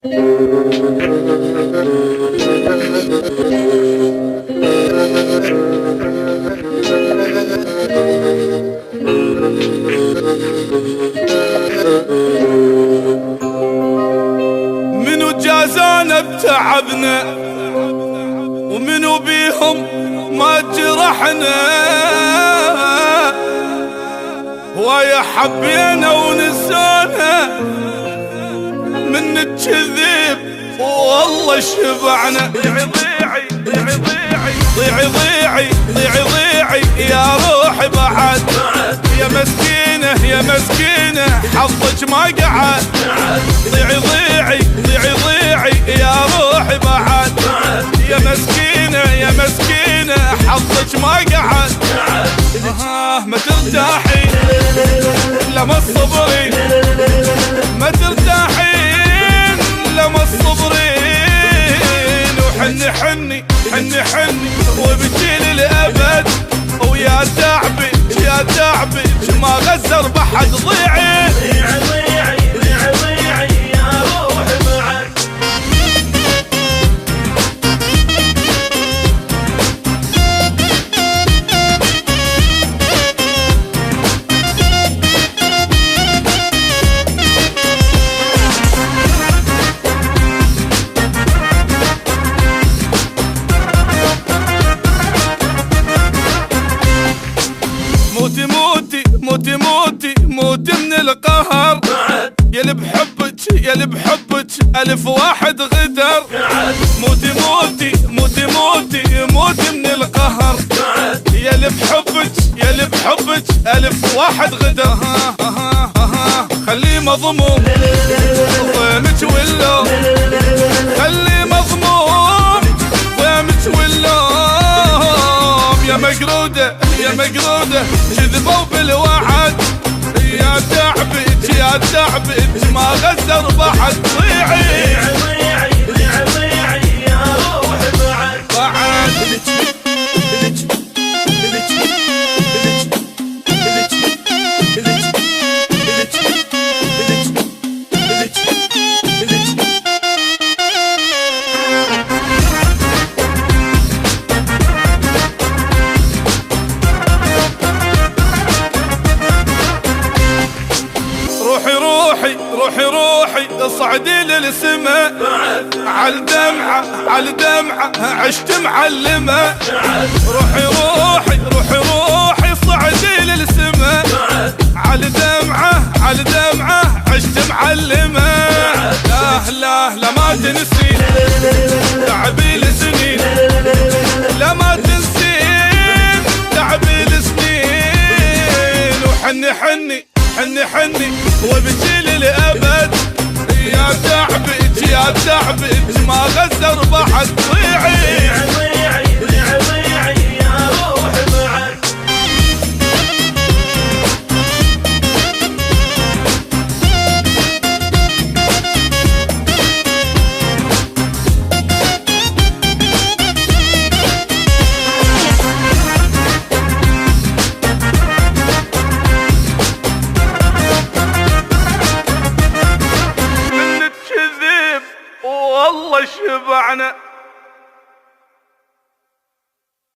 منو جازانا بتعبنا ومنو بيهم ما جرحنا، ويا حبينا ونسانا من الكذب والله شبعنا. ضيعي ضيعي ضيعي ضيعي ضيعي ضيعي ضيعي ضيعي يا روحي بعد، يا مسكينة يا مسكينة حظك ما قعد. ضيعي ضيعي ضيعي ضيعي يا روحي بعد، يا مسكينة يا مسكينة حظك ما قعد. ما ترتاحي لما تصبرين، ما ترتاحين لما تصبرين، وحني حني حني حني وبكي للأبد، ويا تعبي يا تعبي ما غزر بحد. ضيعي ضيعي ضيعي ضيعي ضيعي يا روحي معك. موتي موتي موتي موتي موتي من القهر، يلي بحبك يلي بحبك ألف واحد غدر. موتي موتي موتي موتي موتي من القهر، يلي بحبك يلي بحبك ألف واحد غدر. خليه مضموم ضيمك واللوم، خليه مضموم ضيمك واللوم. يا مقرودة يا مقرودة كذبوا بالوعد، يا تعبت يا تعبت ما غزر بحد. ضيعي ضيعي ضيعي ضيعي يا روحي بعد بعد. روحي روحي روحي روحي اصعدي للسما، عالدمعة عالدمعة عشت معلمة. روحي روحي روحي روحي صعدي للسما، عالدمعة عالدمعة عشت معلمة. لا لا لا ما تنسين تعبي لسنين، لا ما تنسين تعبي لسنين، وحني حني حني حني وبكي للأبد، يا تعبت يا تعبت ما غزر بحد. ضيعي ضيعي ضيعي ضيعي يا روحي معك. والله شبعنا.